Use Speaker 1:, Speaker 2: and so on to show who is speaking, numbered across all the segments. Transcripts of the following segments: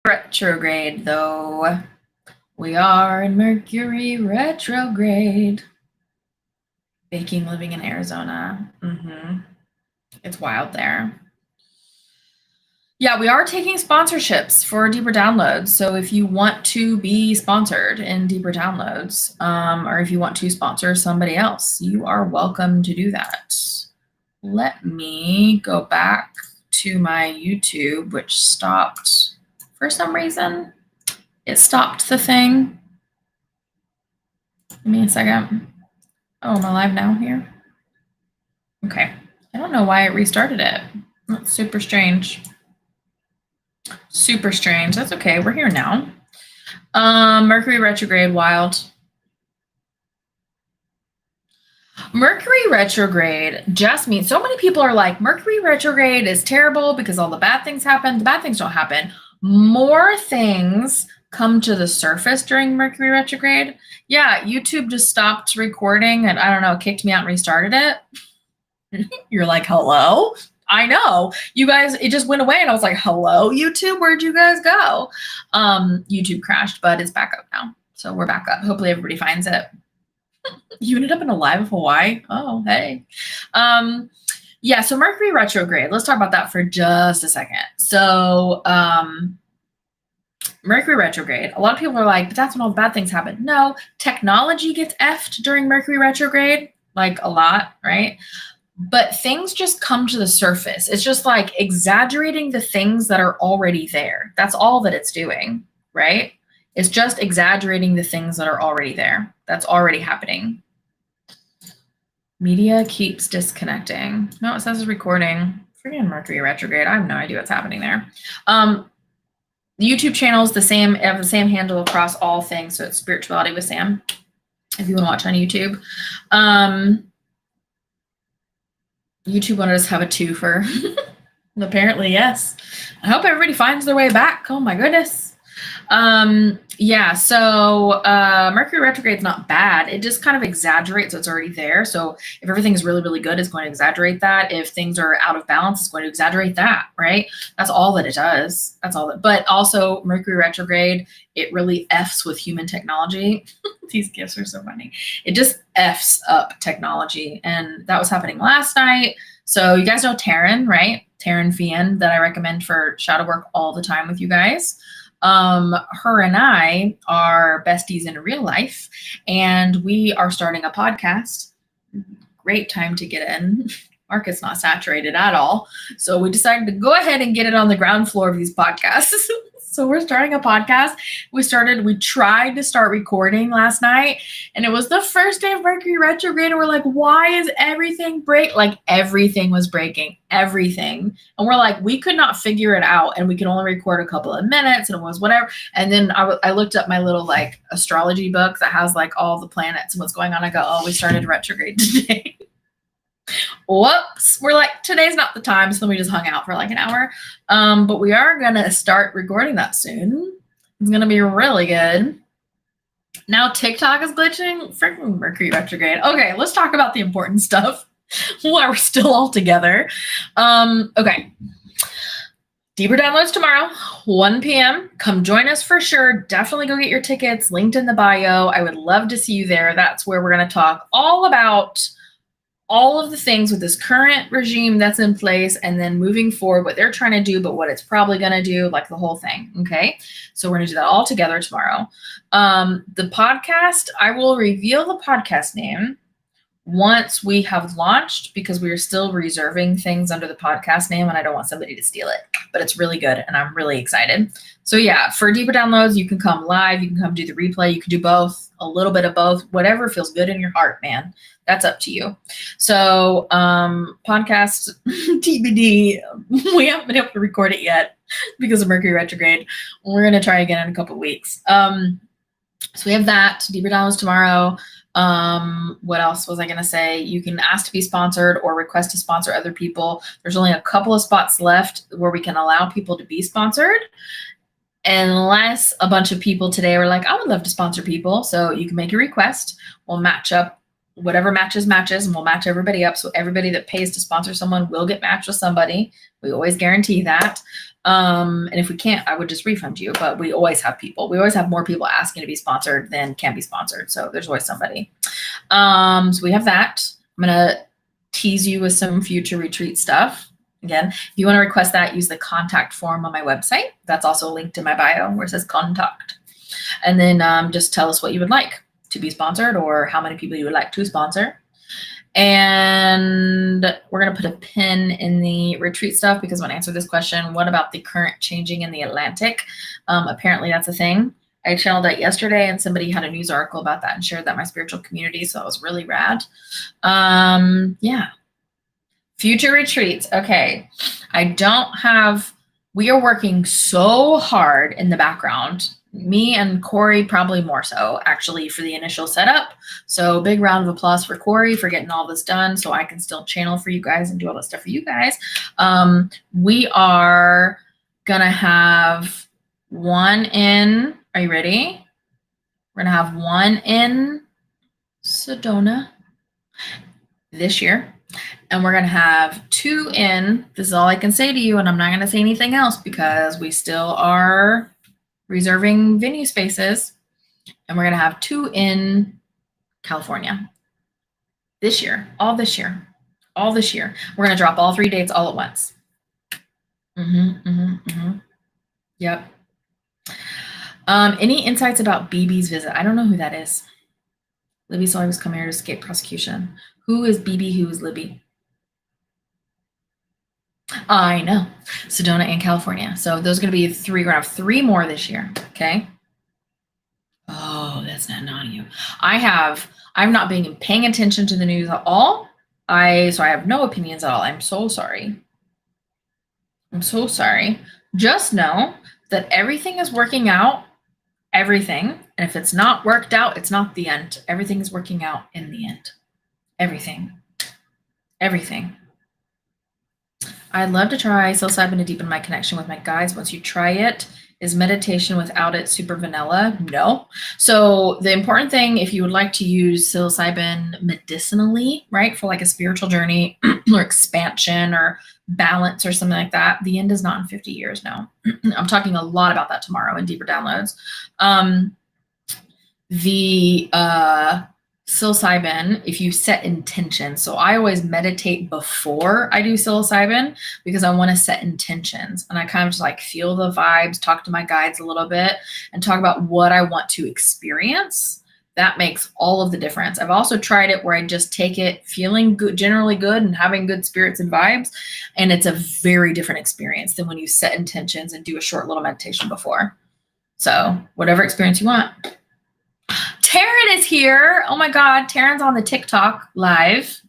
Speaker 1: Retrograde, though. We are in Mercury retrograde. Baking, living in Arizona. It's wild there. Yeah, we are taking sponsorships for Deeper Downloads. So if you want to be sponsored in Deeper Downloads, or if you want to sponsor somebody else, you are welcome to do that. Let me go back to my YouTube, which stopped for some reason. It stopped the thing. Give me a second. Oh, am I live now here? Okay. I don't know why it restarted it. That's super strange. Super strange. That's okay. We're here now. Mercury retrograde, wild. Mercury retrograde just means, so many people are like, Mercury retrograde is terrible because all the bad things happen. The bad things don't happen. More things come to the surface during Mercury retrograde. Yeah, YouTube just stopped recording and I don't know, kicked me out and restarted it. You're like, hello? I know. You guys, it just went away and I was like, hello, YouTube? Where'd you guys go? YouTube crashed, but it's back up now. So we're back up. Hopefully everybody finds it. You ended up in a live of Hawaii? Oh, hey. Yeah, so Mercury retrograde. Let's talk about that for just a second. So Mercury retrograde. A lot of people are like, but that's when all the bad things happen. No, technology gets effed during Mercury retrograde, like a lot, right? But things just come to the surface. It's just like exaggerating the things that are already there. That's all that it's doing, right? It's just exaggerating the things that are already there. That's already happening. Media keeps disconnecting. No, it says it's recording. Freaking Mercury retrograde. I have no idea what's happening there. The YouTube channel is the same. I have the same handle across all things. So it's Spirituality with Sam, if you want to watch on YouTube. YouTube wanted us to have a twofer. Apparently, yes. I hope everybody finds their way back. Oh my goodness. Yeah, so Mercury retrograde is not bad. It just kind of exaggerates what's already there. So if everything is really, really good, it's going to exaggerate that. If things are out of balance, it's going to exaggerate that, right? That's all that it does. That's all that. But also Mercury retrograde, it really F's with human technology. These gifts are so funny. It just F's up technology. And that was happening last night. So you guys know Taryn, right? Taryn Fian, that I recommend for shadow work all the time with you guys. Her and I are besties in real life, and we are starting a podcast. Great time to get in. Market's not saturated at all. So we decided to go ahead and get it on the ground floor of these podcasts. So we're starting a podcast. We tried to start recording last night, and it was the first day of Mercury retrograde. And we're like, why is everything break? Like everything was breaking, everything. And we're like, we could not figure it out. And we could only record a couple of minutes and it was whatever. And then I looked up my little like astrology book that has like all the planets and what's going on. I go, oh, we started retrograde today. Whoops, we're like, today's not the time. So then we just hung out for like an hour. But we are going to start recording that soon. It's going to be really good. Now TikTok is glitching. Freaking Mercury retrograde. Okay, let's talk about the important stuff while we're still all together. Okay. Deeper Downloads tomorrow, 1 p.m. Come join us for sure. Definitely go get your tickets. Linked in the bio. I would love to see you there. That's where we're going to talk all about all of the things with this current regime that's in place and then moving forward, what they're trying to do, but what it's probably going to do, like the whole thing. Okay. So we're going to do that all together tomorrow. The podcast, I will reveal the podcast name once we have launched, because we are still reserving things under the podcast name and I don't want somebody to steal it, but it's really good and I'm really excited. So yeah, for Deeper Downloads, you can come live, you can come do the replay, you can do both, a little bit of both, whatever feels good in your heart, man. That's up to you. So podcast TBD, we haven't been able to record it yet because of Mercury retrograde. We're going to try again in a couple of weeks. So we have that, Deeper Downloads tomorrow. What else was I going to say? You can ask to be sponsored or request to sponsor other people. There's only a couple of spots left where we can allow people to be sponsored, unless a bunch of people today were like, I would love to sponsor people. So you can make a request. We'll match up whatever matches, and we'll match everybody up. So everybody that pays to sponsor someone will get matched with somebody. We always guarantee that. And if we can't, I would just refund you, but we always have people. We always have more people asking to be sponsored than can be sponsored. So there's always somebody. So we have that. I'm going to tease you with some future retreat stuff. Again, if you want to request that, use the contact form on my website. That's also linked in my bio where it says contact. And then just tell us what you would like to be sponsored or how many people you would like to sponsor. And we're going to put a pin in the retreat stuff because I want to answer this question. What about the current changing in the Atlantic? Apparently that's a thing. I channeled that yesterday and somebody had a news article about that and shared that in my spiritual community. So that was really rad. Yeah. Future retreats. Okay. We are working so hard in the background. Me and Corey probably more so actually for the initial setup. So big round of applause for Corey for getting all this done so I can still channel for you guys and do all that stuff for you guys. We are going to have one in, are you ready? We're going to have one in Sedona this year. And we're going to have two in, this is all I can say to you, and I'm not going to say anything else because we still are reserving venue spaces, and we're going to have two in California this year, all this year. We're going to drop all 3 dates all at once. Yep. Any insights about BB's visit? I don't know who that is. Libby saw I was coming here to escape prosecution. Who is BB? Who is Libby? I know. Sedona and California. So those are going to be three. We're going to have 3 more this year. Okay. Oh, that's not on you. I'm not paying attention to the news at all. So I have no opinions at all. I'm so sorry. Just know that everything is working out. Everything. And if it's not worked out, it's not the end. Everything is working out in the end. Everything. I'd love to try psilocybin to deepen my connection with my guides. Once you try it, is meditation without it super vanilla? No. So the important thing, if you would like to use psilocybin medicinally, right, for like a spiritual journey or expansion or balance or something like that, the end is not in 50 years now. I'm talking a lot about that tomorrow in deeper downloads. The psilocybin, if you set intentions. So I always meditate before I do psilocybin because I want to set intentions, and I kind of just like feel the vibes, talk to my guides a little bit, and talk about what I want to experience. That makes all of the difference. I've also tried it where I just take it feeling good, generally good, and having good spirits and vibes, and it's a very different experience than when you set intentions and do a short little meditation before. So whatever experience you want. Taryn is here. Oh my God, Taryn's on the TikTok live.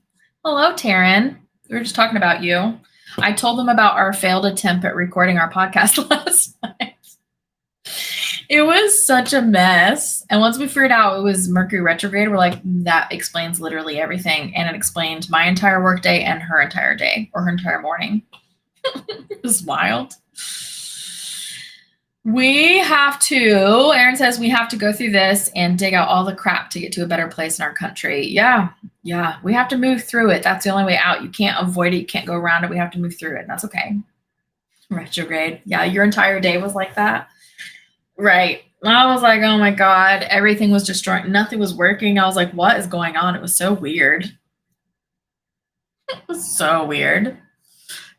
Speaker 1: Hello, Taryn. We were just talking about you. I told them about our failed attempt at recording our podcast last night. It was such a mess. And once we figured out it was Mercury retrograde, we're like, that explains literally everything. And it explained my entire workday and her entire day or her entire morning. It was wild. Aaron says we have to go through this and dig out all the crap to get to a better place in our country. Yeah. We have to move through it. That's the only way out. You can't avoid it. You can't go around it. We have to move through it. And that's okay. Retrograde. Yeah. Your entire day was like that. Right. I was like, oh my God, everything was destroyed. Nothing was working. I was like, what is going on? It was so weird. It was so weird.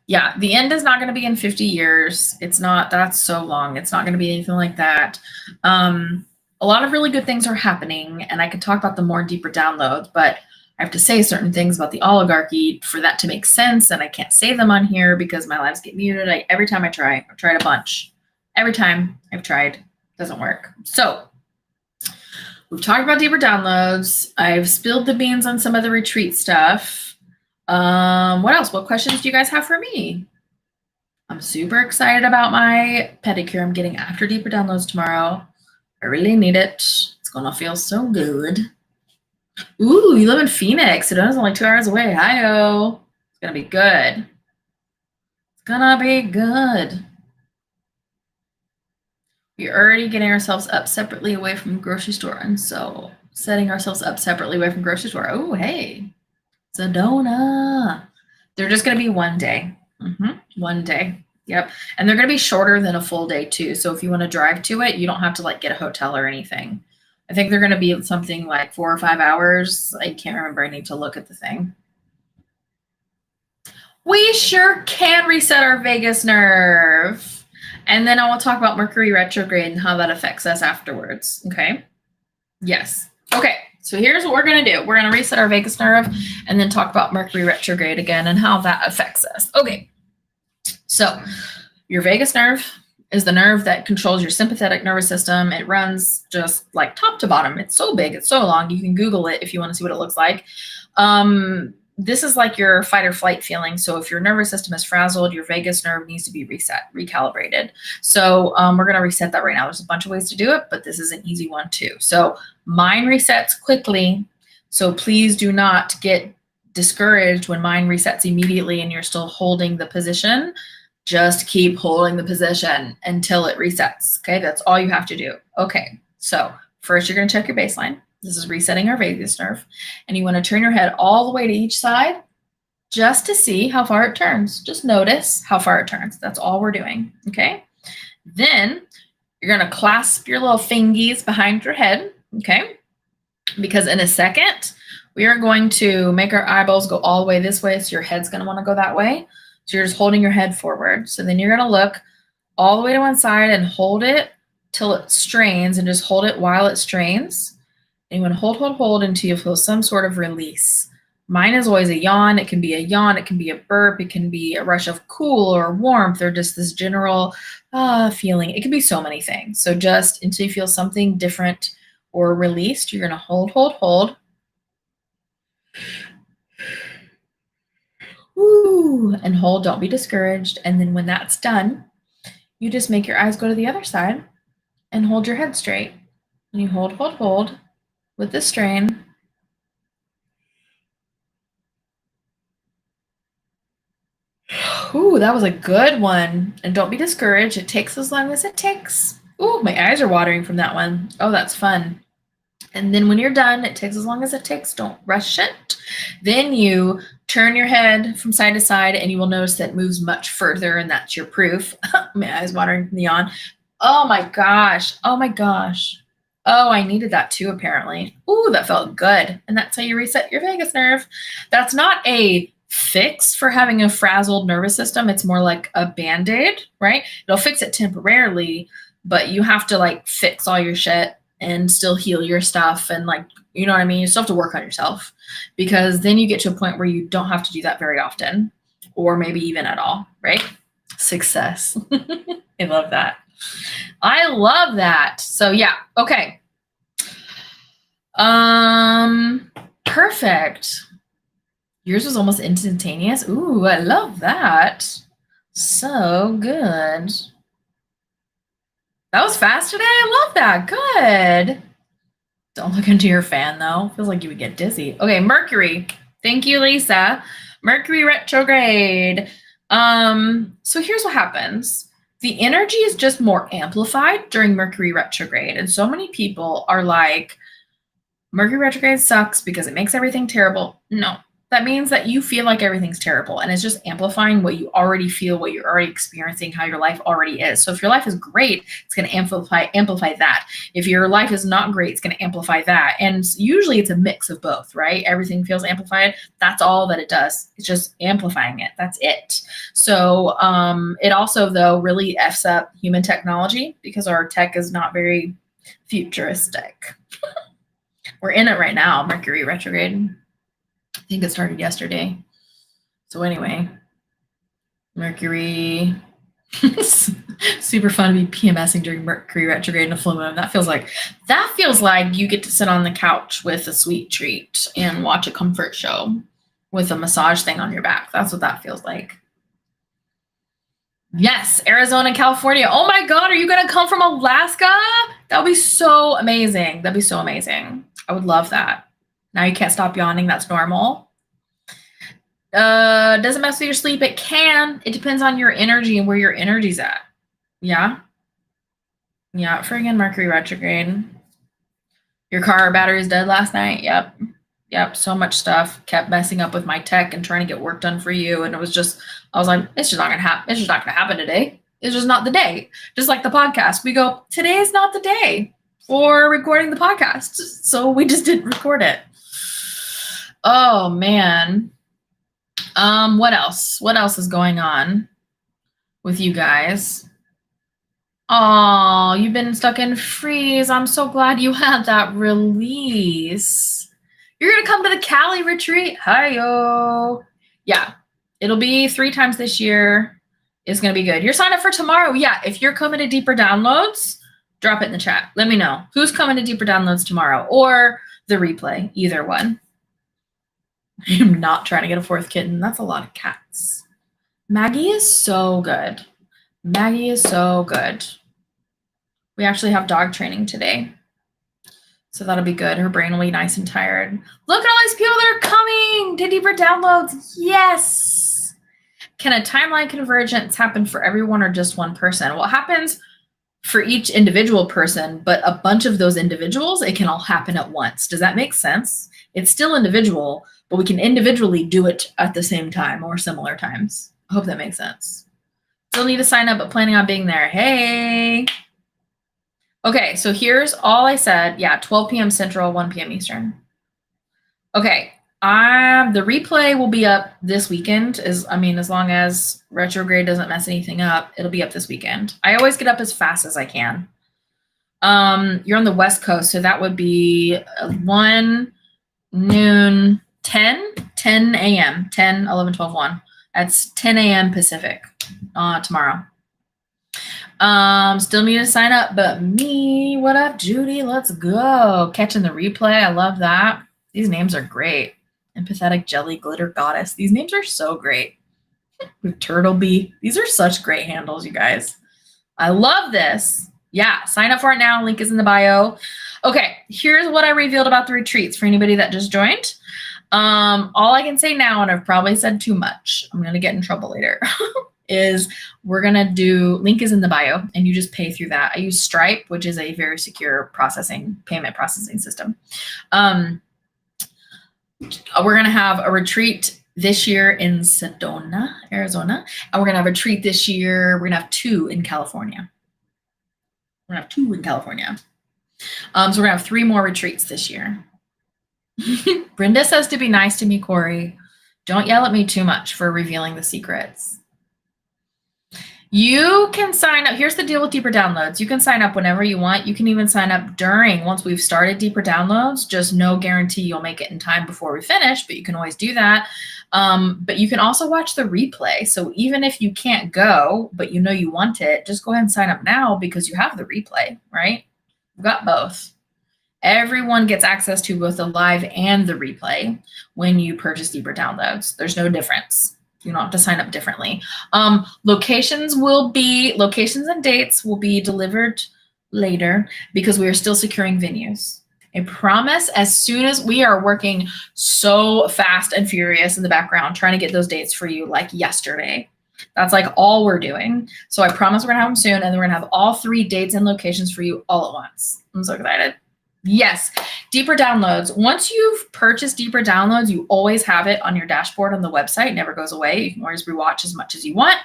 Speaker 1: Yeah, the end is not going to be in 50 years. It's not, that's so long. It's not going to be anything like that. A lot of really good things are happening, and I could talk about them more in deeper downloads, but I have to say certain things about the oligarchy for that to make sense, and I can't say them on here because my lives get muted. Every time I've tried a bunch. Every time I've tried, doesn't work. So we've talked about deeper downloads. I've spilled the beans on some of the retreat stuff. What else? What questions do you guys have for me? I'm super excited about my pedicure I'm getting after deeper downloads tomorrow. I really need it. It's gonna feel so good. Ooh, you live in Phoenix. Sedona's only 2 hours away. Hi-oh. It's gonna be good. It's gonna be good. We're already getting ourselves up separately away from the grocery store, and so setting ourselves up separately away from grocery store. Oh, hey, Sedona. They're just going to be one day. One day. Yep. And they're going to be shorter than a full day too. So if you want to drive to it, you don't have to like get a hotel or anything. I think they're going to be something like 4 or 5 hours. I can't remember. I need to look at the thing. We sure can reset our vagus nerve. And then I will talk about Mercury retrograde and how that affects us afterwards. Okay. Yes. Okay. So here's what we're going to do. We're going to reset our vagus nerve and then talk about Mercury retrograde again and how that affects us. Okay. So your vagus nerve is the nerve that controls your sympathetic nervous system. It runs just like top to bottom. It's so big. It's so long. You can Google it if you want to see what it looks like. This is like your fight or flight feeling. So if your nervous system is frazzled, your vagus nerve needs to be reset, recalibrated. So we're going to reset that right now. There's a bunch of ways to do it, but this is an easy one too. So mine resets quickly. So please do not get discouraged when mine resets immediately and you're still holding the position. Just keep holding the position until it resets. Okay, that's all you have to do. Okay, so first you're going to check your baseline. This is resetting our vagus nerve. And you want to turn your head all the way to each side just to see how far it turns. Just notice how far it turns. That's all we're doing, okay? Then you're going to clasp your little fingies behind your head, okay? Because in a second, we are going to make our eyeballs go all the way this way, so your head's going to want to go that way. So you're just holding your head forward. So then you're going to look all the way to one side and hold it till it strains, and just hold it while it strains. And you want to hold until you feel some sort of release. Mine is always a yawn. It can be a yawn. It can be a burp. It can be a rush of cool or warmth or just this general feeling. It can be so many things. So just until you feel something different or released, you're going to hold. Woo, and hold. Don't be discouraged. And then when that's done, you just make your eyes go to the other side and hold your head straight. And you hold with the strain. Ooh, that was a good one. And don't be discouraged. It takes as long as it takes. Ooh, my eyes are watering from that one. Oh, that's fun. And then when you're done, it takes as long as it takes. Don't rush it. Then you turn your head from side to side and you will notice that it moves much further, and that's your proof. My eyes watering from the yawn. Oh my gosh. Oh my gosh. Oh, I needed that too, apparently. Ooh, that felt good. And that's how you reset your vagus nerve. That's not a fix for having a frazzled nervous system. It's more like a Band-Aid, right? It'll fix it temporarily, but you have to like fix all your shit and still heal your stuff. And like, you know what I mean? You still have to work on yourself, because then you get to a point where you don't have to do that very often, or maybe even at all, right? Success. I love that. I love that. So yeah. Okay. Perfect. Yours was almost instantaneous. Ooh, I love that. So good. That was fast today. I love that. Good. Don't look into your fan though. Feels like you would get dizzy. Okay, Mercury. Thank you, Lisa. Mercury retrograde. So here's what happens. The energy is just more amplified during Mercury retrograde. And so many people are like, Mercury retrograde sucks because it makes everything terrible. No, that means that you feel like everything's terrible, and it's just amplifying what you already feel, what you're already experiencing, how your life already is. So if your life is great, it's going to amplify that. If your life is not great, it's going to amplify that. And usually it's a mix of both, right? Everything feels amplified. That's all that it does. It's just amplifying it. That's it. So it also, though, really F's up human technology, because our tech is not very futuristic. We're in it right now, Mercury retrograde. I think it started yesterday. So anyway, Mercury, super fun to be PMSing during Mercury retrograde and a full moon. That feels like you get to sit on the couch with a sweet treat and watch a comfort show with a massage thing on your back. That's what that feels like. Yes, Arizona and California. Oh my God, are you going to come from Alaska? That would be so amazing. That'd be so amazing. I would love that. Now you can't stop yawning. That's normal. Doesn't mess with your sleep. It can. It depends on your energy and where your energy's at. Yeah. Yeah, friggin' Mercury retrograde. Your car battery's dead last night? Yep. Yep. So much stuff. Kept messing up with my tech and trying to get work done for you. And it was just, I was like, it's just not gonna happen. It's just not gonna happen today. It's just not the day. Just like the podcast. We go, today is not the day for recording the podcast. So we just didn't record it. Oh man. What else? What else is going on with you guys? Oh, you've been stuck in freeze. I'm so glad you had that release. You're going to come to the Cali retreat? Hi-yo. Yeah, it'll be 3 times this year. It's going to be good. You're signed up for tomorrow. Yeah, if you're coming to Deeper Downloads, drop it in the chat. Let me know who's coming to Deeper Downloads tomorrow or the replay, either one. I'm not trying to get a 4th kitten. That's a lot of cats. Maggie is so good. Maggie is so good. We actually have dog training today. So that'll be good. Her brain will be nice and tired. Look at all these people that are coming to Deeper Downloads. Yes. Can a timeline convergence happen for everyone or just one person? Well, it happens for each individual person, but a bunch of those individuals, it can all happen at once. Does that make sense? It's still individual, but we can individually do it at the same time or similar times. I hope that makes sense. Still need to sign up, but planning on being there. Hey. Okay, so here's all I said. Yeah, 12 p.m. Central, 1 p.m. Eastern. Okay, the replay will be up this weekend. As long as retrograde doesn't mess anything up, it'll be up this weekend. I always get up as fast as I can. You're on the West Coast, so that would be 1 noon, 10 a.m., 10, 11, 12, 1. That's 10 a.m. Pacific tomorrow. Still need to sign up, but me, what up, Judy? Let's go. Catching the replay. I love that. These names are great. Empathetic Jelly Glitter Goddess. These names are so great. Turtle Bee. These are such great handles, you guys. I love this. Yeah, sign up for it now. Link is in the bio. Okay, here's what I revealed about the retreats for anybody that just joined. All I can say now, and I've probably said too much, I'm going to get in trouble later, is we're going to do, link is in the bio, and you just pay through that. I use Stripe, which is a very secure payment processing system. We're going to have a retreat this year in Sedona, Arizona, and we're going to have a retreat this year. We're going to have 2 in California. We're going to have 2 in California. So we're going to have 3 more retreats this year. Brenda says to be nice to me, Corey. Don't yell at me too much for revealing the secrets. You can sign up. Here's the deal with Deeper Downloads. You can sign up whenever you want. You can even sign up once we've started Deeper Downloads. Just no guarantee you'll make it in time before we finish, but you can always do that. But you can also watch the replay. So even if you can't go, but you know you want it, just go ahead and sign up now because you have the replay, right? You've got both. Everyone gets access to both the live and the replay when you purchase Deeper Downloads. There's no difference. You don't have to sign up differently. Locations and dates will be delivered later because we are still securing venues. I promise, as soon as we are working so fast and furious in the background, trying to get those dates for you like yesterday. That's like all we're doing. So I promise we're gonna have them soon, and then we're gonna have all 3 dates and locations for you all at once. I'm so excited. Yes, Deeper Downloads. Once you've purchased Deeper Downloads, you always have it on your dashboard on the website. It never goes away. You can always rewatch as much as you want.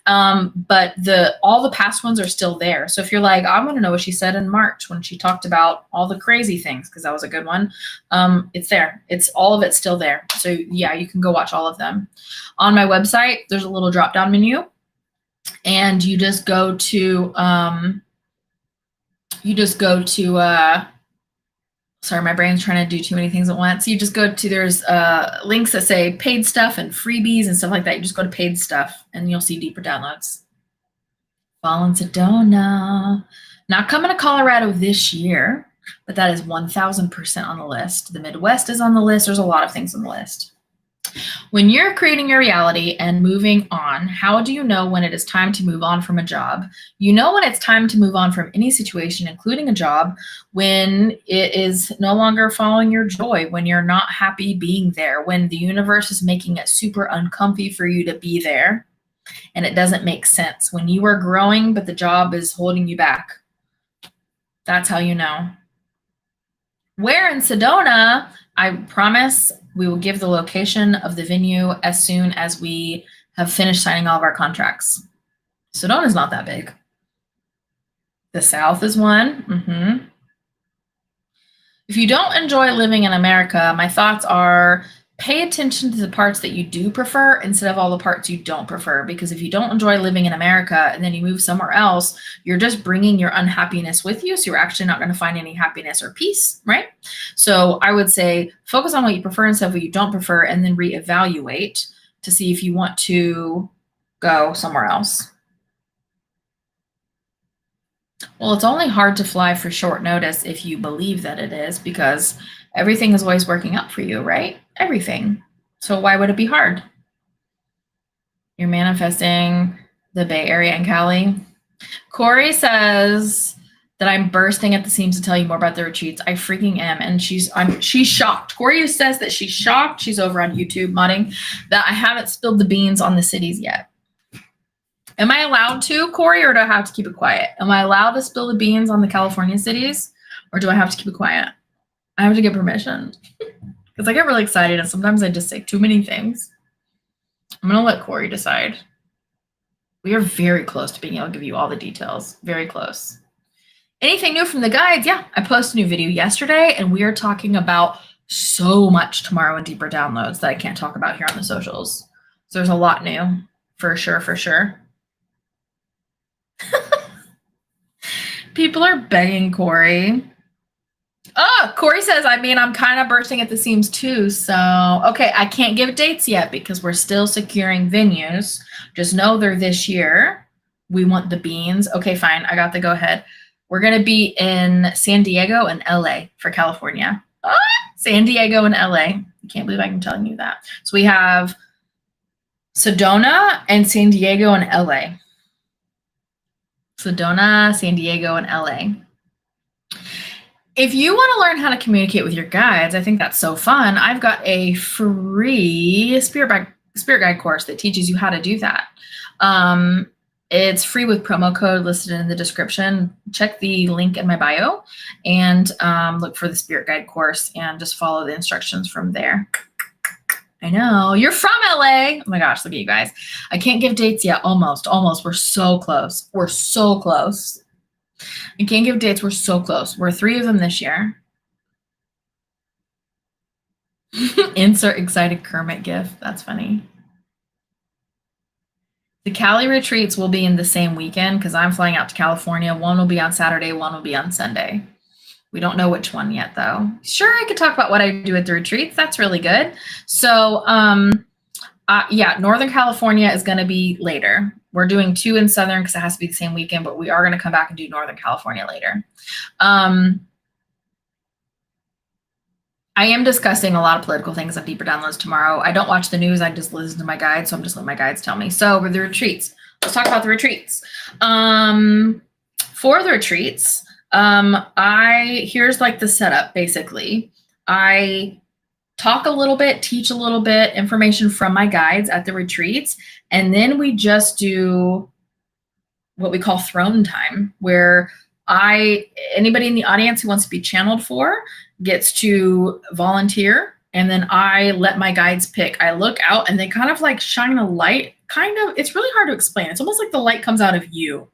Speaker 1: But all the past ones are still there. So if you're like, I want to know what she said in March when she talked about all the crazy things, because that was a good one, it's there. All of it's still there. So yeah, you can go watch all of them. On my website, there's a little drop-down menu, and you just go to sorry, my brain's trying to do too many things at once. You just go to, there's links that say paid stuff and freebies and stuff like that. You just go to paid stuff and you'll see Deeper Downloads. Fall in Sedona. Not coming to Colorado this year, but that is 1000% on the list. The Midwest is on the list. There's a lot of things on the list. When you're creating your reality and moving on, how do you know when it is time to move on from a job? You know when it's time to move on from any situation, including a job, when it is no longer following your joy, when you're not happy being there, when the universe is making it super uncomfy for you to be there, and it doesn't make sense. When you are growing, but the job is holding you back. That's how you know. Where in Sedona, I promise we will give the location of the venue as soon as we have finished signing all of our contracts. Sedona's not that big. The South is one. If you don't enjoy living in America, my thoughts are pay attention to the parts that you do prefer instead of all the parts you don't prefer. Because if you don't enjoy living in America and then you move somewhere else, you're just bringing your unhappiness with you. So you're actually not going to find any happiness or peace, right? So I would say focus on what you prefer instead of what you don't prefer, and then reevaluate to see if you want to go somewhere else. Well, it's only hard to fly for short notice if you believe that it is, because everything is always working out for you, right? Everything. So why would it be hard? You're manifesting the Bay Area and Cali. Corey says that I'm bursting at the seams to tell you more about the retreats. I freaking am. And she's shocked. Corey says that she's shocked. She's over on YouTube modding that I haven't spilled the beans on the cities yet. Am I allowed to, Corey, or do I have to keep it quiet? Am I allowed to spill the beans on the California cities, or do I have to keep it quiet? I have to get permission because I get really excited and sometimes I just say too many things. I'm going to let Corey decide. We are very close to being able to give you all the details. Very close. Anything new from the guides? Yeah, I posted a new video yesterday and we are talking about so much tomorrow in deeper downloads that I can't talk about here on the socials. So there's a lot new for sure, for sure. People are begging Corey. Oh, Corey says, I mean, I'm kind of bursting at the seams too. So, okay, I can't give dates yet because we're still securing venues. Just know they're this year. We want the beans. Okay, fine. I got the go ahead. We're going to be in San Diego and LA for California. San Diego and LA. I can't believe I'm telling you that. So we have Sedona and San Diego and LA. Sedona, San Diego, and LA. If you want to learn how to communicate with your guides, I think that's so fun. I've got a free spirit guide course that teaches you how to do that. It's free with promo code listed in the description. Check the link in my bio and look for the spirit guide course and just follow the instructions from there. I know. You're from LA. Oh my gosh, look at you guys. I can't give dates yet. Almost. We're so close. We're so close. I can't give dates. We're so close. We're 3 of them this year. Insert excited Kermit gif. That's funny. The Cali retreats will be in the same weekend because I'm flying out to California. One will be on Saturday. One will be on Sunday. We don't know which one yet, though. Sure, I could talk about what I do at the retreats. That's really good. So, yeah, Northern California is going to be later. We're doing 2 in Southern because it has to be the same weekend, but we are going to come back and do Northern California later. I am discussing a lot of political things on Deeper Downloads tomorrow. I don't watch the news. I just listen to my guides, so I'm just letting my guides tell me. So with the retreats, let's talk about the retreats. For the retreats, here's like the setup, basically. I talk a little bit, teach a little bit, information from my guides at the retreats, and then we just do what we call throne time, where anybody in the audience who wants to be channeled for gets to volunteer, and then I let my guides pick. I look out and they kind of like shine a light, it's really hard to explain. It's almost like the light comes out of you,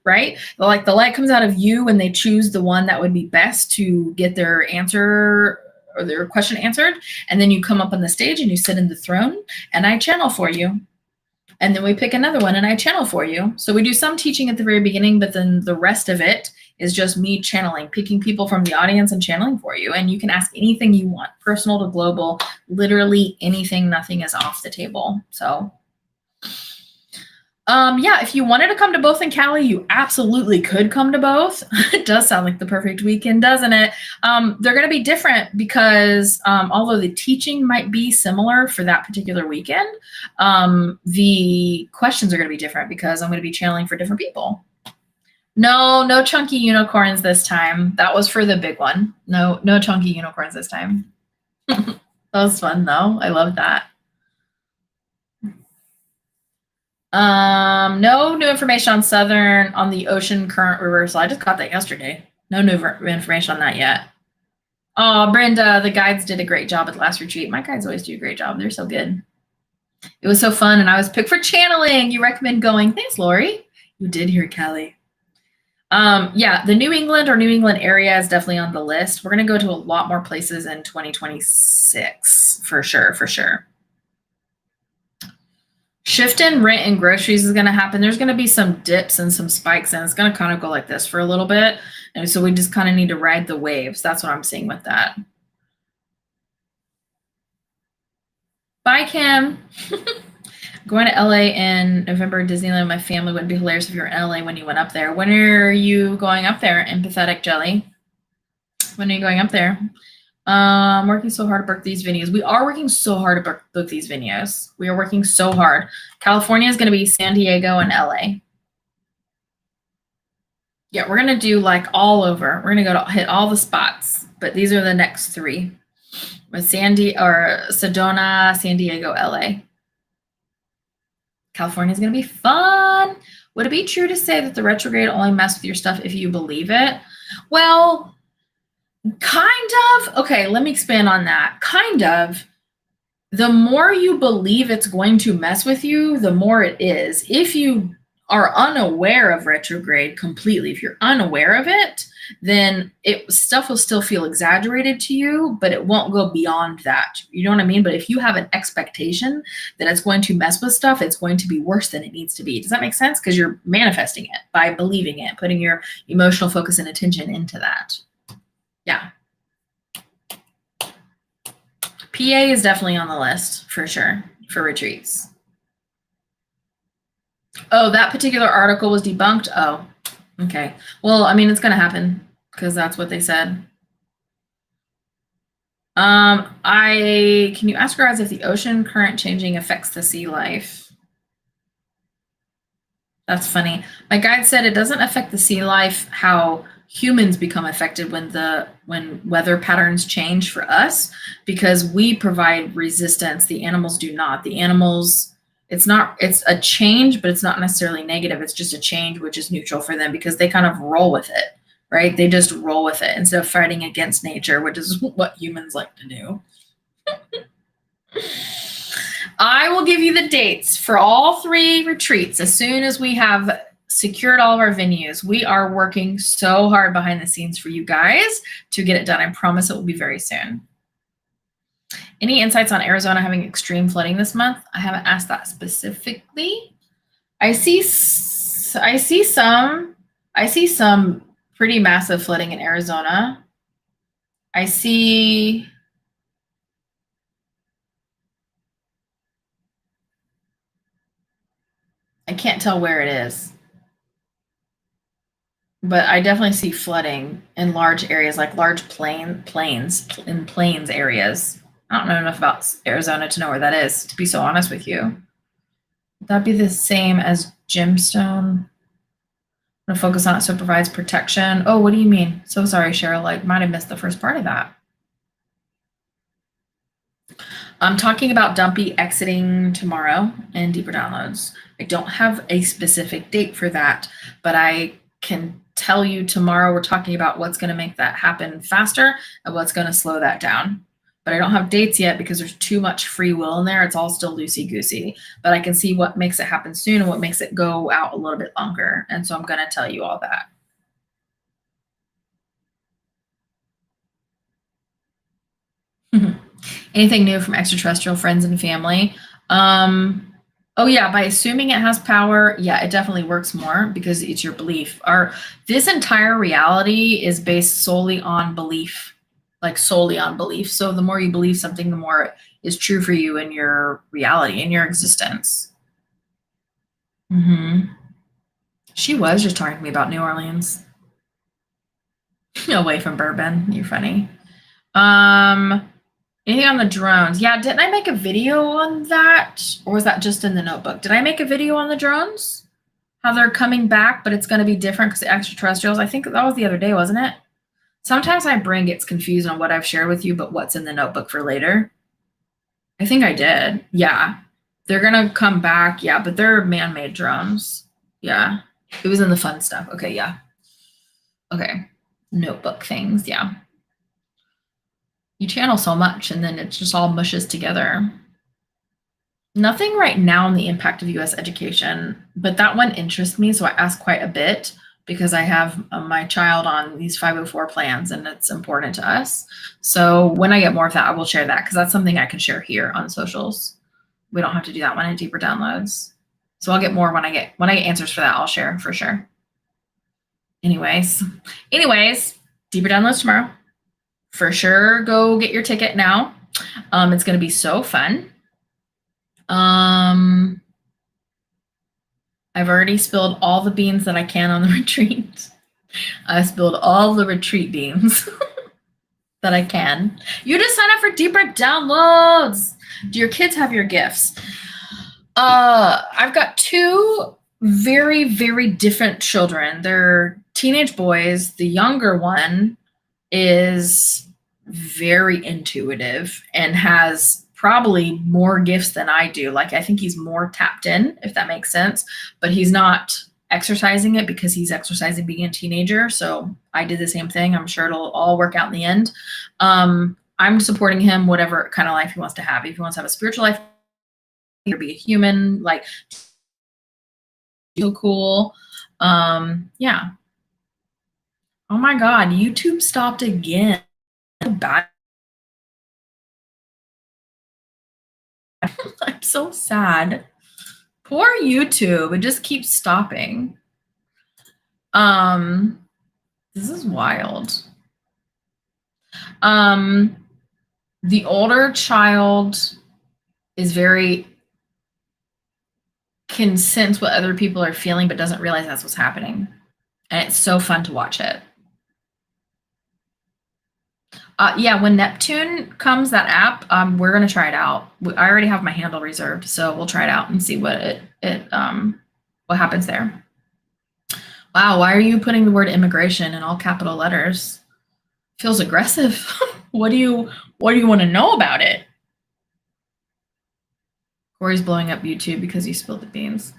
Speaker 1: right? Like the light comes out of you when they choose the one that would be best to get their answer or their question answered. And then you come up on the stage and you sit in the throne and I channel for you. And then we pick another one and I channel for you. So we do some teaching at the very beginning, but then the rest of it is just me channeling, picking people from the audience and channeling for you. And you can ask anything you want, personal to global, literally anything, nothing is off the table. So yeah, if you wanted to come to both in Cali, you absolutely could come to both. It does sound like the perfect weekend, doesn't it? They're going to be different because although the teaching might be similar for that particular weekend, the questions are going to be different because I'm going to be channeling for different people. No chunky unicorns this time. That was for the big one. No chunky unicorns this time. That was fun though. I love that. No new information on Southern on the ocean current reversal. I just got that yesterday. No new information on that yet. Oh, Brenda, the guides did a great job at the last retreat. My guides always do a great job. They're so good. It was so fun, and I was picked for channeling. You recommend going. Thanks, Lori. You did hear Kelly. Yeah, the New England or New England area is definitely on the list. We're going to go to a lot more places in 2026, for sure, for sure. Shift in rent and groceries is going to happen. There's going to be some dips and some spikes, and it's going to kind of go like this for a little bit. And so we just kind of need to ride the waves. That's what I'm seeing with that. Bye, Kim. Going to LA in November, Disneyland, my family would be hilarious if you were in LA when you went up there. When are you going up there, Empathetic Jelly? When are you going up there? Working so hard to book these venues. We are working so hard to book these venues. We are working so hard. California is going to be San Diego and LA. Yeah, we're going to do like all over. We're going to go to hit all the spots, but these are the next three. With Sedona, San Diego, LA. California is going to be fun. Would it be true to say that the retrograde only messes with your stuff if you believe it? Well, kind of. Okay, let me expand on that. Kind of. The more you believe it's going to mess with you, the more it is. If you are unaware of retrograde completely, if you're unaware of it, then stuff will still feel exaggerated to you, but it won't go beyond that. You know what I mean? But if you have an expectation that it's going to mess with stuff, it's going to be worse than it needs to be. Does that make sense? Because you're manifesting it by believing it, putting your emotional focus and attention into that. Yeah. PA is definitely on the list for sure for retreats. Oh, that particular article was debunked? Oh, okay. Well, I mean, it's going to happen because that's what they said. Can you ask guys if the ocean current changing affects the sea life? That's funny. My guide said it doesn't affect the sea life how humans become affected when weather patterns change for us, because we provide resistance. The animals do not. The animals, it's a change, but it's not necessarily negative. It's just a change, which is neutral for them because they kind of roll with it, right? They just roll with it instead of fighting against nature, which is what humans like to do. I will give you the dates for all 3 retreats as soon as we have secured all of our venues. We are working so hard behind the scenes for you guys to get it done. I promise it will be very soon. Any insights on Arizona having extreme flooding this month? I haven't asked that specifically. I see some pretty massive flooding in Arizona. I can't tell where it is, but I definitely see flooding in large areas, like large plains areas. I don't know enough about Arizona to know where that is, to be so honest with you. Would that be the same as gemstone? I'm gonna focus on it so it provides protection. Oh, what do you mean? So sorry, Cheryl. Like, might have missed the first part of that. I'm talking about Dumpy exiting tomorrow and deeper downloads. I don't have a specific date for that, but I can tell you tomorrow we're talking about what's going to make that happen faster and what's going to slow that down. But I don't have dates yet because there's too much free will in there. It's all still loosey-goosey. But I can see what makes it happen soon and what makes it go out a little bit longer. And so I'm going to tell you all that. Anything new from extraterrestrial friends and family? Oh yeah, by assuming it has power, yeah, it definitely works more because it's your belief. This entire reality is based solely on belief, like solely on belief. So the more you believe something, the more it is true for you in your reality, in your existence. She was just talking to me about New Orleans. Away from bourbon. You're funny. Anything on the drones? Yeah, didn't I make a video on that? Or was that just in the notebook? Did I make a video on the drones? How they're coming back, but it's going to be different because the extraterrestrials. I think that was the other day, wasn't it? Sometimes my brain gets confused on what I've shared with you, but what's in the notebook for later. I think I did. Yeah. They're going to come back. Yeah, but they're man-made drones. Yeah. It was in the fun stuff. Okay, yeah. Okay. Notebook things, yeah. You channel so much and then it just all mushes together. Nothing right now on the impact of U.S. education, but that one interests me, so I ask quite a bit because I have my child on these 504 plans and it's important to us. So when I get more of that, I will share that because that's something I can share here on socials. We don't have to do that one in deeper downloads. So I'll get more when I get answers for that, I'll share for sure. Anyways, deeper downloads tomorrow. For sure, go get your ticket now. It's going to be so fun. I've already spilled all the beans that I can on the retreat. I spilled all the retreat beans that I can. You just sign up for deeper downloads. Do your kids have your gifts? I've got two very, very different children. They're teenage boys. The younger one is very intuitive and has probably more gifts than I do. Like, I think he's more tapped in, if that makes sense, but he's not exercising it because he's exercising being a teenager. So I did the same thing. I'm sure it'll all work out in the end. I'm supporting him, whatever kind of life he wants to have. If he wants to have a spiritual life, or be a human, like, so cool. Yeah. Oh my God, YouTube stopped again. Bad. I'm so sad. Poor YouTube. It just keeps stopping. This is wild. The older child is can sense what other people are feeling, but doesn't realize that's what's happening. And it's so fun to watch it. Yeah, when Neptune comes, that app, we're going to try it out. I already have my handle reserved, so we'll try it out and see what what happens there. Wow, why are you putting the word immigration in all capital letters? Feels aggressive. What do you want to know about it? Corey's blowing up YouTube because you spilled the beans.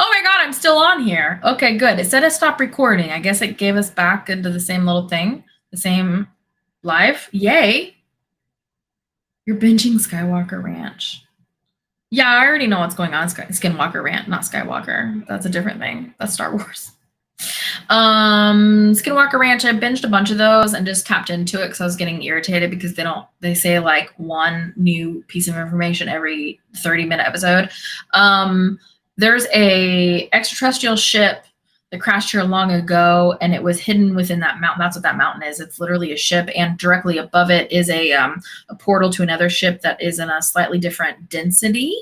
Speaker 1: Oh my God, I'm still on here. Okay, good. It said it stopped recording. I guess it gave us back into the same little thing, the same live. Yay. You're binging Skywalker Ranch. Yeah, I already know what's going on. Skinwalker Ranch, not Skywalker. That's a different thing. That's Star Wars. Skinwalker Ranch, I binged a bunch of those and just tapped into it because I was getting irritated because they say like one new piece of information every 30-minute episode. There's a extraterrestrial ship that crashed here long ago, and it was hidden within that mountain. That's what that mountain is. It's literally a ship, and directly above it is a portal to another ship that is in a slightly different density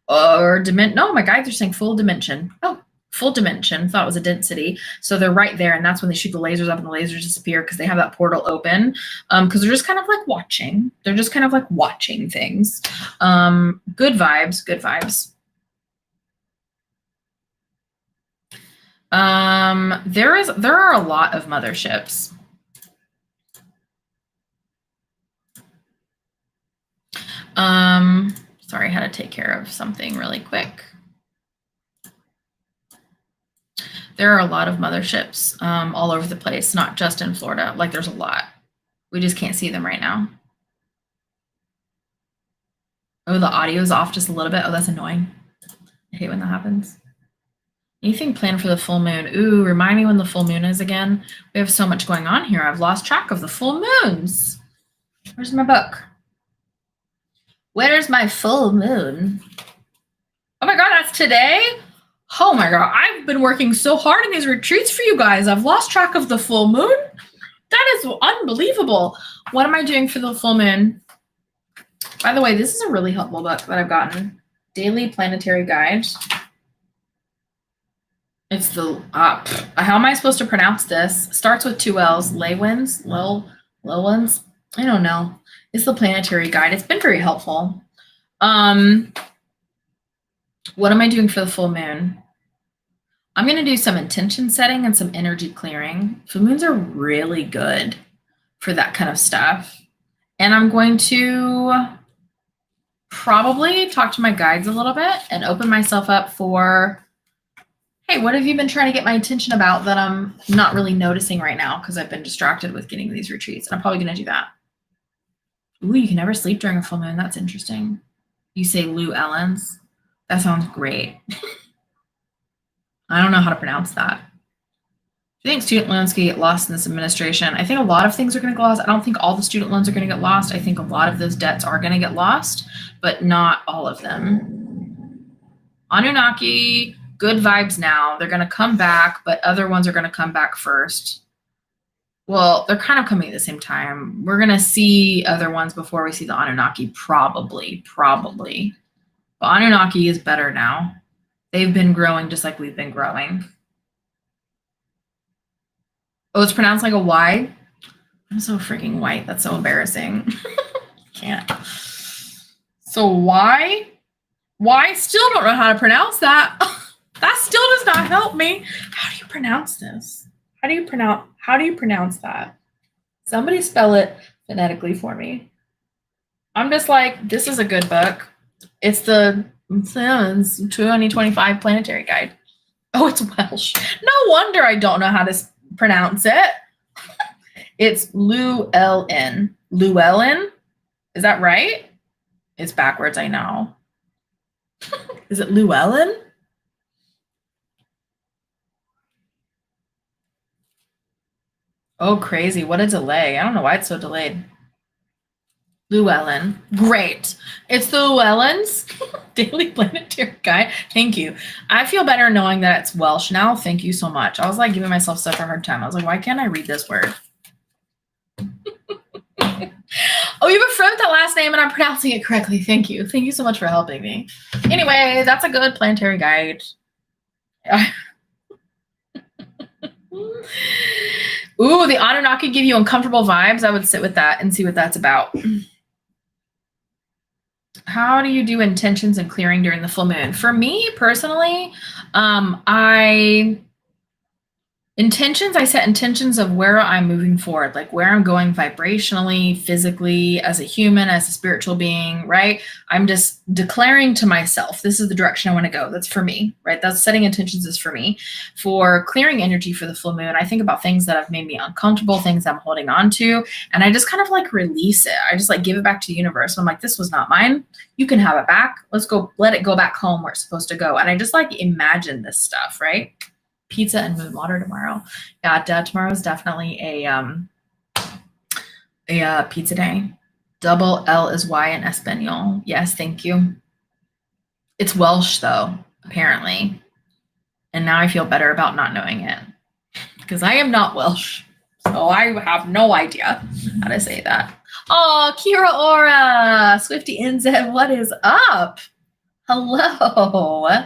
Speaker 1: or dimension. No, my guides are saying full dimension. Oh, full dimension. Thought it was a density. So they're right there, and that's when they shoot the lasers up and the lasers disappear because they have that portal open. Because they're just kind of like watching. They're just kind of like watching things. Good vibes. Good vibes. There are a lot of motherships. Sorry, I had to take care of something really quick. There are a lot of motherships all over the place, not just in Florida. Like, there's a lot. We just can't see them right now. Oh, the audio is off just a little bit. Oh, that's annoying. I hate when that happens. Anything planned for the full moon? Ooh, remind me when the full moon is again. We have so much going on here. I've lost track of the full moons. Where's my book? Where's my full moon? Oh my God, that's today? Oh my God, I've been working so hard in these retreats for you guys. I've lost track of the full moon. That is unbelievable. What am I doing for the full moon? By the way, this is a really helpful book that I've gotten. Daily Planetary Guide. It's the, how am I supposed to pronounce this? Starts with 2 L's. Lewins? Lewins? I don't know. It's the Planetary Guide. It's been very helpful. What am I doing for the full moon? I'm going to do some intention setting and some energy clearing. Full moons are really good for that kind of stuff. And I'm going to probably talk to my guides a little bit and open myself up for Hey, what have you been trying to get my attention about that I'm not really noticing right now because I've been distracted with getting these retreats? I'm probably going to do that. Ooh, you can never sleep during a full moon. That's interesting. You say Lou Ellens. That sounds great. I don't know how to pronounce that. Do you think student loans can get lost in this administration? I think a lot of things are going to get lost. I don't think all the student loans are going to get lost. I think a lot of those debts are going to get lost, but not all of them. Anunnaki, good vibes now. They're going to come back, but other ones are going to come back first. Well, they're kind of coming at the same time. We're going to see other ones before we see the Anunnaki, probably. But Anunnaki is better now. They've been growing just like we've been growing. Oh, it's pronounced like a Y? I'm so freaking white. That's so embarrassing. Can't. So why? Why? Still don't know how to pronounce that. That still does not help me. How do you pronounce this? How do you pronounce that? Somebody spell it phonetically for me. I'm just like, this is a good book. It's the 2025 Planetary Guide. Oh, it's Welsh. No wonder I don't know how to pronounce it. It's Llewellyn. Llewellyn? Is that right? It's backwards, I know. Is it Llewellyn? Oh, crazy. What a delay. I don't know why it's so delayed. Llewellyn. Great. It's the Llewellyns Daily Planetary Guide. Thank you. I feel better knowing that it's Welsh now. Thank you so much. I was like giving myself such a hard time. I was like, why can't I read this word? Oh, you affirmed that last name and I'm pronouncing it correctly. Thank you. Thank you so much for helping me. Anyway, that's a good planetary guide. Ooh, the Anunnaki give you uncomfortable vibes. I would sit with that and see what that's about. How do you do intentions and clearing during the full moon? For me personally, I set intentions of where I'm moving forward, like where I'm going vibrationally, physically, as a human, as a spiritual being, right? I'm just declaring to myself, this is the direction I want to go. That's for me, right? That's setting intentions is for me. For clearing energy for the full moon, I think about things that have made me uncomfortable, things I'm holding on to, and I just kind of like release it. I just like give it back to the universe. I'm like, this was not mine. You can have it back. Let's go, let it go back home where it's supposed to go. And I just like imagine this stuff, right? Pizza and moon water tomorrow. Yeah, tomorrow is definitely a pizza day. Double L is Y in Espanol. Yes, thank you. It's Welsh though, apparently. And now I feel better about not knowing it because I am not Welsh. So I have no idea how to say that. Oh, Kira Ora, Swifty NZ, what is up? Hello.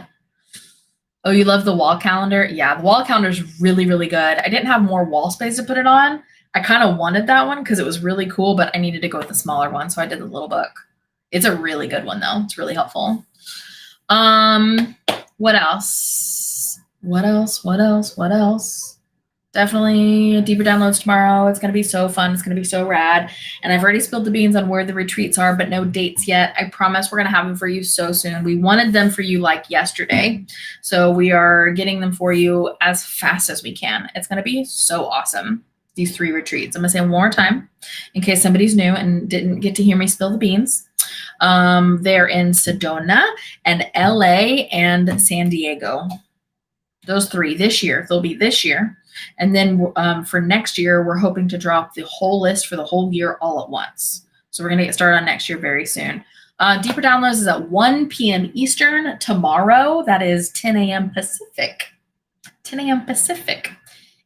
Speaker 1: Oh, you love the wall calendar? Yeah, the wall calendar is really, really good. I didn't have more wall space to put it on. I kind of wanted that one because it was really cool, but I needed to go with the smaller one, so I did the little book. It's a really good one, though. It's really helpful. What else? What else? Definitely deeper downloads tomorrow. It's going to be so fun. It's going to be so rad. And I've already spilled the beans on where the retreats are, but no dates yet. I promise we're going to have them for you so soon. We wanted them for you like yesterday. So we are getting them for you as fast as we can. It's going to be so awesome. These 3 retreats. I'm going to say one more time in case somebody's new and didn't get to hear me spill the beans. They're in Sedona and LA and San Diego. Those 3 this year. They'll be this year. And then for next year, we're hoping to drop the whole list for the whole year all at once. So we're going to get started on next year very soon. Deeper Downloads is at 1 p.m. Eastern tomorrow. That is 10 a.m. Pacific. 10 a.m. Pacific.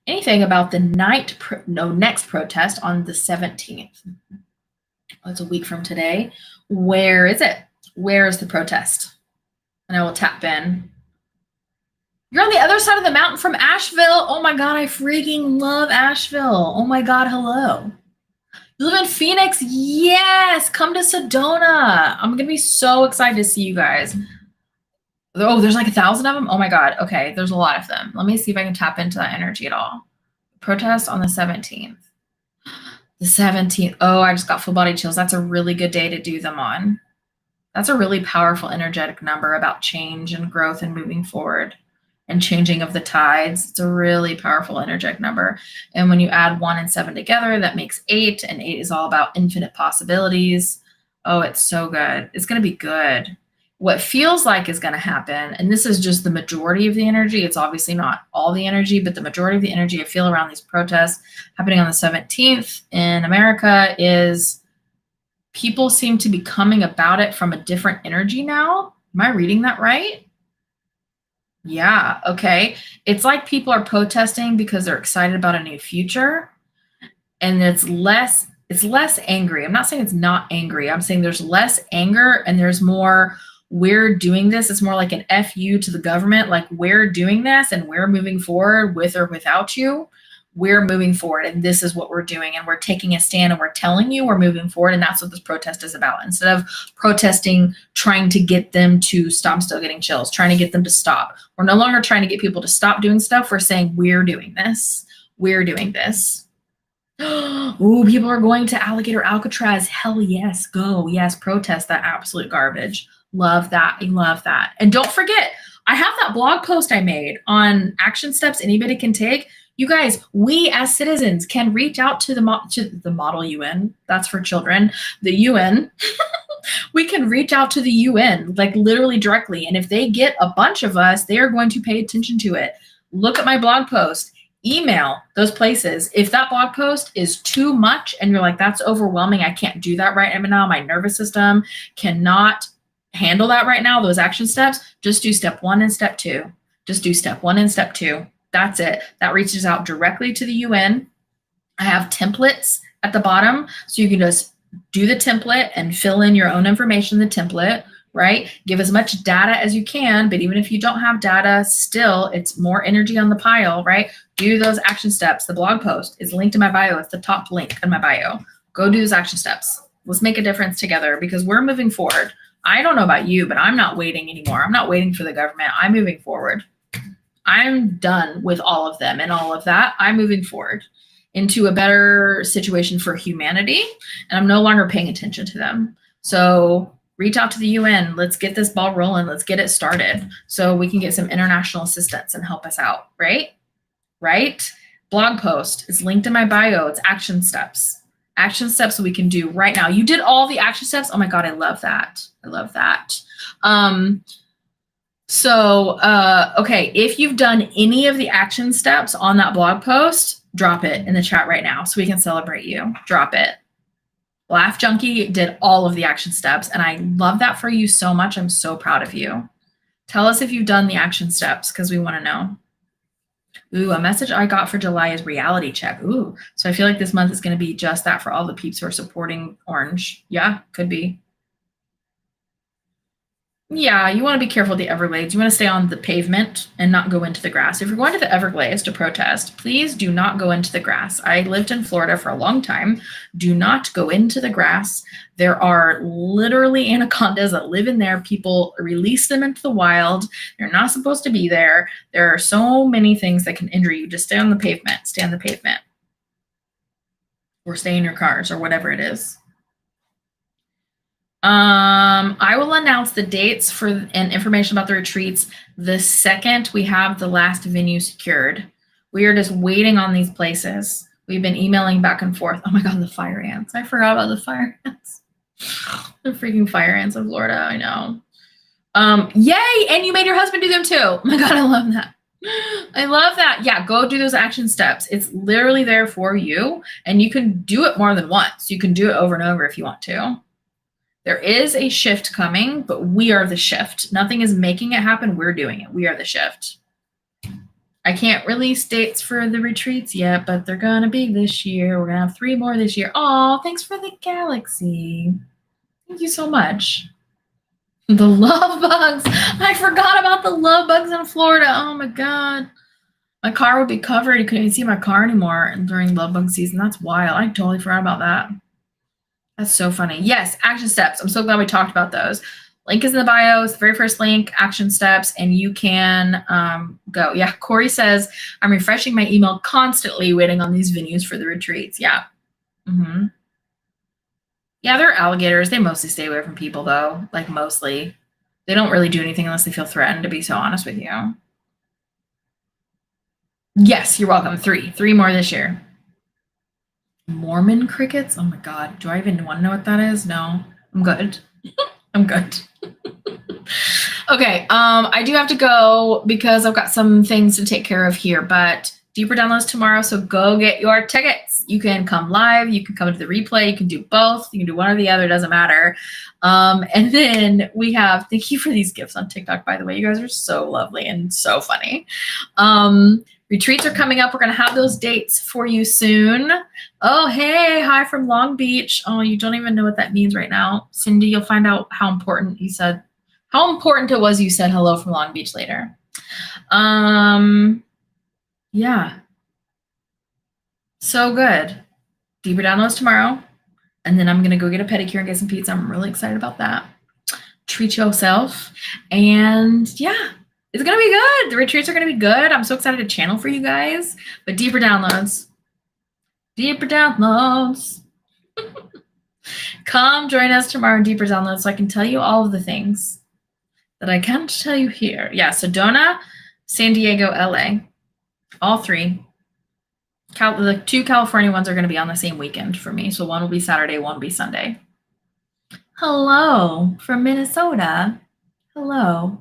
Speaker 1: Anything about the next protest on the 17th. That's a week from today. Where is it? Where is the protest? And I will tap in. You're on the other side of the mountain from Asheville. Oh my God, I freaking love Asheville. Oh my God, hello. You live in Phoenix? Yes, come to Sedona. I'm going to be so excited to see you guys. Oh, there's like 1,000 of them? Oh my God, okay, there's a lot of them. Let me see if I can tap into that energy at all. Protest on the 17th. The 17th. Oh, I just got full body chills. That's a really good day to do them on. That's a really powerful energetic number about change and growth and moving forward. and changing of the tides. It's a really powerful energetic number. And when you add 1 and 7 together, that makes 8, and 8 is all about infinite possibilities. Oh, it's so good. It's going to be good. What feels like is going to happen, and this is just the majority of the energy. It's obviously not all the energy, but the majority of the energy I feel around these protests happening on the 17th in America is people seem to be coming about it from a different energy now. Am I reading that right? Yeah, okay. It's like people are protesting because they're excited about a new future, and it's less angry. I'm not saying it's not angry. I'm saying there's less anger and there's more, we're doing this. It's more like an FU to the government, like we're doing this and we're moving forward with or without you. We're moving forward and this is what we're doing, and we're taking a stand and we're telling you we're moving forward, and that's what this protest is about. Instead of protesting, trying to get them to stop, I'm still getting chills, trying to get them to stop. We're no longer trying to get people to stop doing stuff. We're saying we're doing this. We're doing this. Ooh, people are going to Alligator Alcatraz. Hell yes, go. Yes, protest that absolute garbage. Love that. I love that. And don't forget, I have that blog post I made on action steps anybody can take. You guys, we as citizens can reach out to the model UN. That's for children. The UN. We can reach out to the UN, like literally directly. And if they get a bunch of us, they are going to pay attention to it. Look at my blog post. Email those places. If that blog post is too much and you're like, that's overwhelming, I can't do that right now, my nervous system cannot handle that right now, those action steps, just do step 1 and step 2. Just do step 1 and step 2. That's it. That reaches out directly to the UN. I have templates at the bottom, so you can just do the template and fill in your own information in the template, right? Give as much data as you can, but even if you don't have data, still, it's more energy on the pile, right? Do those action steps. The blog post is linked in my bio. It's the top link in my bio. Go do those action steps. Let's make a difference together because we're moving forward. I don't know about you, but I'm not waiting anymore. I'm not waiting for the government. I'm moving forward. I'm done with all of them and all of that. I'm moving forward into a better situation for humanity, and I'm no longer paying attention to them. So reach out to the UN. Let's get this ball rolling. Let's get it started so we can get some international assistance and help us out, right? Right? Blog post is linked in my bio. It's action steps. Action steps we can do right now. You did all the action steps. Oh my God, I love that. I love that. Okay, if you've done any of the action steps on that blog post, drop it in the chat right now so we can celebrate you. Drop it. Laugh Junkie did all of the action steps, and I love that for you so much. I'm so proud of you. Tell us if you've done the action steps because we want to know. Ooh, a message I got for July is reality check. Ooh, so I feel like this month is going to be just that for all the peeps who are supporting Orange. Yeah, could be. Yeah, you want to be careful of the Everglades. You want to stay on the pavement and not go into the grass. If you're going to the Everglades to protest, please do not go into the grass. I lived in Florida for a long time. Do not go into the grass. There are literally anacondas that live in there. People release them into the wild. They're not supposed to be there. There are so many things that can injure you. Just stay on the pavement. Stay on the pavement. Or stay in your cars or whatever it is. I will announce the dates for and information about the retreats the second we have the last venue secured. We are just waiting on these places. We've been emailing back and forth. Oh my God, the fire ants. I forgot about the fire ants. The freaking fire ants of Florida, I know. Yay, and you made your husband do them too. Oh my God, I love that. I love that. Yeah, go do those action steps. It's literally there for you, and you can do it more than once. You can do it over and over if you want to. There is a shift coming, but we are the shift. Nothing is making it happen. We're doing it. We are the shift. I can't release dates for the retreats yet, but they're going to be this year. We're going to have 3 more this year. Oh, thanks for the galaxy. Thank you so much. The love bugs. I forgot about the love bugs in Florida. Oh my God. My car would be covered. You couldn't even see my car anymore during love bug season. That's wild. I totally forgot about that. That's so funny. Yes, action steps. I'm so glad we talked about those. Link is in the bio. It's the very first link, action steps, and you can go. Yeah, Corey says, I'm refreshing my email constantly, waiting on these venues for the retreats. Yeah. Mm-hmm. Yeah, they're alligators. They mostly stay away from people, though. Like, mostly. They don't really do anything unless they feel threatened, to be so honest with you. Yes, you're welcome. 3 more this year. Mormon crickets? Oh my God. Do I even want to know what that is? No, I'm good. I'm good. Okay. I do have to go because I've got some things to take care of here, but deeper downloads tomorrow. So go get your tickets. You can come live. You can come to the replay. You can do both. You can do one or the other. Doesn't matter. And then we have, thank you for these gifts on TikTok, by the way. You guys are so lovely and so funny. Retreats are coming up. We're going to have those dates for you soon. Oh, hey, hi from Long Beach. Oh, you don't even know what that means right now. Cindy, you'll find out how important you said, how important it was you said hello from Long Beach later. Yeah. So good. Deeper downloads tomorrow. And then I'm going to go get a pedicure and get some pizza. I'm really excited about that. Treat yourself. And yeah, it's going to be good. The retreats are going to be good. I'm so excited to channel for you guys. But deeper downloads. Deeper downloads. Come join us tomorrow in Deeper Downloads so I can tell you all of the things that I can't tell you here. Yeah, Sedona, San Diego, LA. All 3. The 2 California ones are going to be on the same weekend for me. So one will be Saturday, one will be Sunday. Hello from Minnesota. Hello.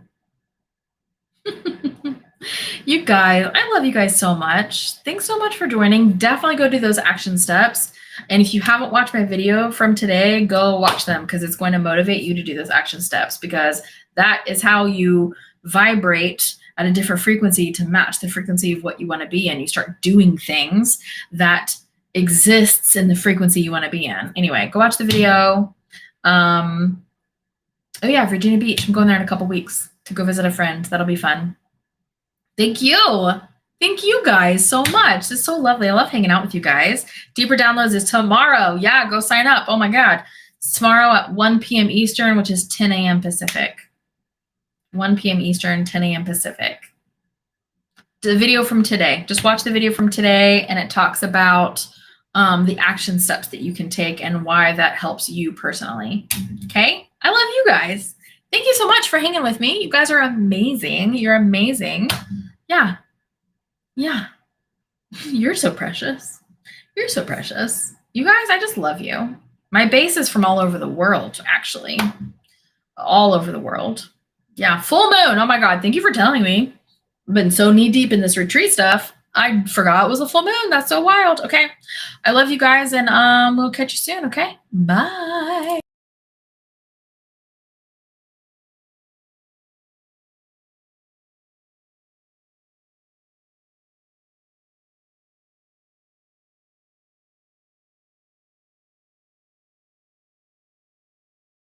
Speaker 1: You guys, I love you guys so much. Thanks so much for joining. Definitely go do those action steps. And if you haven't watched my video from today, go watch them because it's going to motivate you to do those action steps, because that is how you vibrate at a different frequency to match the frequency of what you want to be in. You start doing things that exists in the frequency you want to be in. Anyway, go watch the video. Oh yeah, Virginia Beach. I'm going there in a couple weeks to go visit a friend. That'll be fun. Thank you. Thank you guys so much. It's so lovely. I love hanging out with you guys. Deeper Downloads is tomorrow. Yeah, go sign up. Oh my God. It's tomorrow at 1 p.m. Eastern, which is 10 a.m. Pacific. 1 p.m. Eastern, 10 a.m. Pacific. The video from today. Just watch the video from today, and it talks about the action steps that you can take and why that helps you personally. Okay? I love you guys. Thank you so much for hanging with me. You guys are amazing. You're amazing. Yeah. Yeah. You're so precious. You're so precious. You guys, I just love you. My base is from all over the world, actually. All over the world. Yeah. Full moon. Oh my God. Thank you for telling me. I've been so knee deep in this retreat stuff. I forgot it was a full moon. That's so wild. Okay. I love you guys, and we'll catch you soon. Okay. Bye.